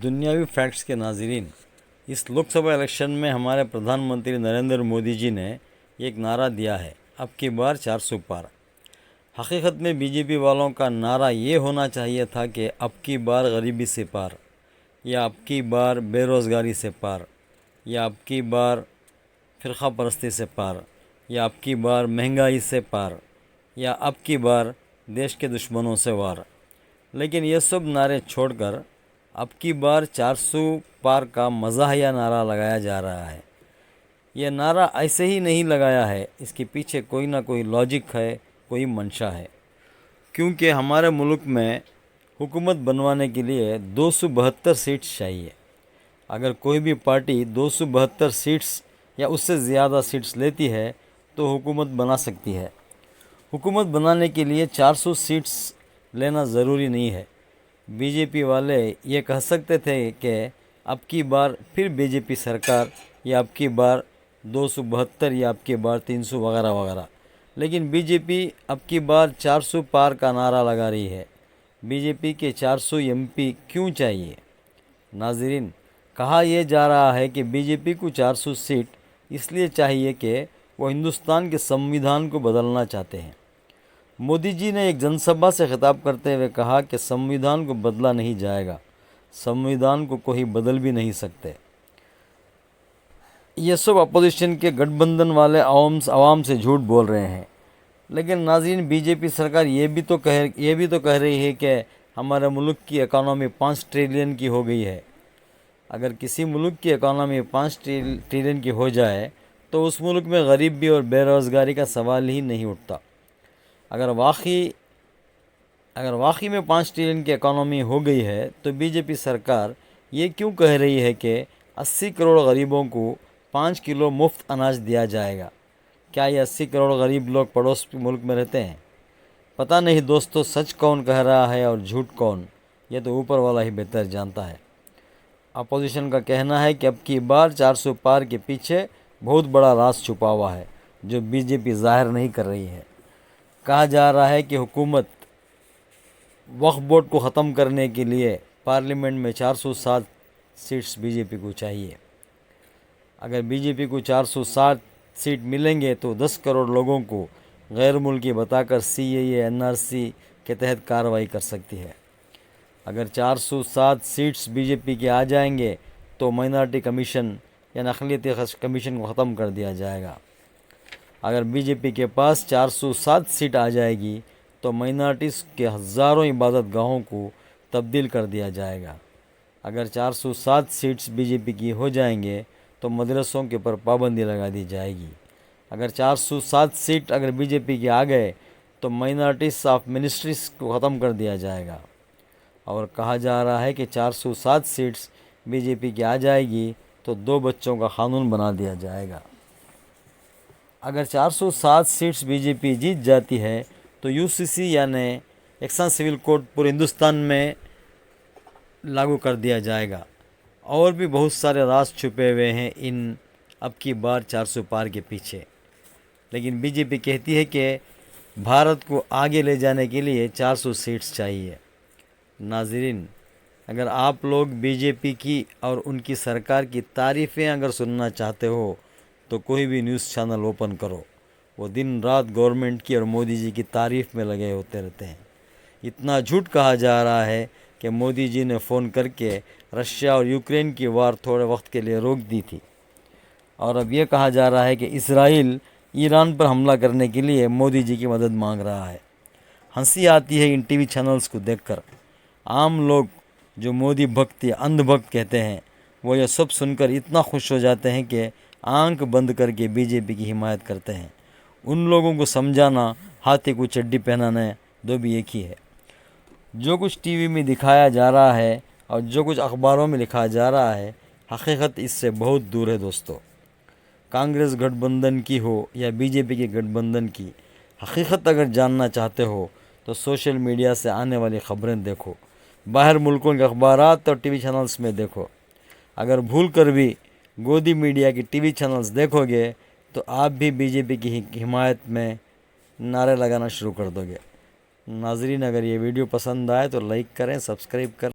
دنیاوی فیکٹس کے ناظرین، اس لوک سبھا الیکشن میں ہمارے پردھان منتری نریندر مودی جی نے ایک نعرہ دیا ہے، اب کی بار 400 پار۔ حقیقت میں بی جے پی والوں کا نعرہ یہ ہونا چاہیے تھا کہ اب کی بار غریبی سے پار، یا اب کی بار بے روزگاری سے پار، یا اب کی بار فرقہ پرستی سے پار، یا اب کی بار مہنگائی سے پار، یا اب کی بار دیش کے دشمنوں سے وار۔ لیکن یہ سب نعرے چھوڑ کر اب کی بار 400 پار کا مزاحیہ نعرہ لگایا جا رہا ہے۔ یہ نعرہ ایسے ہی نہیں لگایا ہے، اس کے پیچھے کوئی نہ کوئی لاجک ہے، کوئی منشا ہے، کیونکہ ہمارے ملک میں حکومت بنوانے کے لیے 272 سیٹس چاہیے۔ اگر کوئی بھی پارٹی 272 سیٹس یا اس سے زیادہ سیٹس لیتی ہے تو حکومت بنا سکتی ہے۔ حکومت بنانے کے لیے 400 سیٹس لینا ضروری نہیں ہے۔ بی جے پی والے یہ کہہ سکتے تھے کہ اب کی بار پھر بی جے پی سرکار، یا اب کی بار 272 یا اب کی بار 300 وغیرہ وغیرہ، لیکن بی جے پی اب کی بار 400 پار کا نعرہ لگا رہی ہے۔ بی جے پی کے 400 ایم پی کیوں چاہیے؟ ناظرین، کہا یہ جا رہا ہے کہ بی جے پی کو 400 سیٹ اس لیے چاہیے کہ وہ ہندوستان کے سمویدھان کو بدلنا چاہتے ہیں۔ مودی جی نے ایک جن سبھا سے خطاب کرتے ہوئے کہا کہ سمویدھان کو بدلا نہیں جائے گا، سمویدھان کو کوئی بدل بھی نہیں سکتے۔ یہ سب اپوزیشن کے گٹھ بندھن والے عوام سے جھوٹ بول رہے ہیں۔ لیکن ناظرین، بی جے پی سرکار یہ بھی تو کہہ رہی ہے کہ ہمارے ملک کی اکانومی 5 ٹریلین کی ہو گئی ہے۔ اگر کسی ملک کی اکانومی 5 ٹریلین کی ہو جائے تو اس ملک میں غریبی اور بے روزگاری کا سوال ہی نہیں اٹھتا۔ اگر واقعی میں 5 ٹریلین کی اکانومی ہو گئی ہے تو بی جے پی سرکار یہ کیوں کہہ رہی ہے کہ 80 کروڑ غریبوں کو 5 کلو مفت اناج دیا جائے گا؟ کیا یہ 80 کروڑ غریب لوگ پڑوس ملک میں رہتے ہیں؟ پتہ نہیں دوستو، سچ کون کہہ رہا ہے اور جھوٹ کون، یہ تو اوپر والا ہی بہتر جانتا ہے۔ اپوزیشن کا کہنا ہے کہ اب کی بار 400 پار کے پیچھے بہت بڑا راز چھپا ہوا ہے جو بی جے پی ظاہر نہیں کر رہی ہے۔ کہا جا رہا ہے کہ حکومت وقف بورڈ کو ختم کرنے کے لیے پارلیمنٹ میں 407 سیٹس بی جے پی کو چاہیے۔ اگر بی جے پی کو 407 سیٹ ملیں گے تو 10 کروڑ لوگوں کو غیر ملکی بتا کر سی اے اے این آر سی کے تحت کارروائی کر سکتی ہے۔ اگر 407 سیٹس بی جے پی کے آ جائیں گے تو مائنارٹی کمیشن یا اقلیتی کمیشن کو ختم کر دیا جائے گا۔ اگر بی جے پی کے پاس 407 سیٹ آ جائے گی تو مائنارٹیز کے ہزاروں عبادت گاہوں کو تبدیل کر دیا جائے گا۔ اگر 407 سیٹس بی جے پی کی ہو جائیں گے تو مدرسوں کے پر پابندی لگا دی جائے گی۔ اگر 407 سیٹ اگر بی جے پی کے آ گئے تو مائنارٹیز آف منسٹریز کو ختم کر دیا جائے گا۔ اور کہا جا رہا ہے کہ 407 سیٹس بی جے پی کی آ جائے گی تو 2 بچوں کا قانون بنا دیا جائے گا۔ اگر 407 سیٹس بی جے پی جیت جاتی ہے تو یو سی سی یعنی یکساں سول کوڈ پورے ہندوستان میں لاگو کر دیا جائے گا۔ اور بھی بہت سارے راز چھپے ہوئے ہیں ان اب کی بار 400 پار کے پیچھے، لیکن بی جے پی کہتی ہے کہ بھارت کو آگے لے جانے کے لیے 400 سیٹس چاہیے۔ ناظرین، اگر آپ لوگ بی جے پی کی اور ان کی سرکار کی تعریفیں اگر سننا چاہتے ہو تو کوئی بھی نیوز چینل اوپن کرو، وہ دن رات گورنمنٹ کی اور مودی جی کی تعریف میں لگے ہوتے رہتے ہیں۔ اتنا جھوٹ کہا جا رہا ہے کہ مودی جی نے فون کر کے رشیا اور یوکرین کی وار تھوڑے وقت کے لیے روک دی تھی، اور اب یہ کہا جا رہا ہے کہ اسرائیل ایران پر حملہ کرنے کے لیے مودی جی کی مدد مانگ رہا ہے۔ ہنسی آتی ہے ان ٹی وی چینلز کو دیکھ کر۔ عام لوگ جو مودی بھکت یا اندھ بھکت کہتے ہیں، وہ یہ سب سن کر اتنا خوش ہو جاتے ہیں کہ آنکھ بند کر کے بی جے پی کی حمایت کرتے ہیں۔ ان لوگوں کو سمجھانا ہاتھی کو چڈی پہنانا دو بھی ایک ہی ہے۔ جو کچھ ٹی وی میں دکھایا جا رہا ہے اور جو کچھ اخباروں میں لکھا جا رہا ہے، حقیقت اس سے بہت دور ہے دوستو۔ کانگریس گٹھ بندھن کی ہو یا بی جے پی کے گٹھ بندھن کی، حقیقت اگر جاننا چاہتے ہو تو سوشل میڈیا سے آنے والی خبریں دیکھو، باہر ملکوں کے اخبارات اور ٹی وی چینلز میں دیکھو۔ اگر بھول کر بھی گودی میڈیا کی ٹی وی چینلز دیکھو گے تو آپ بھی بی جے پی کی حمایت میں نعرے لگانا شروع کر دو گے۔ ناظرین، اگر یہ ویڈیو پسند آئے تو لائک کریں، سبسکرائب کریں۔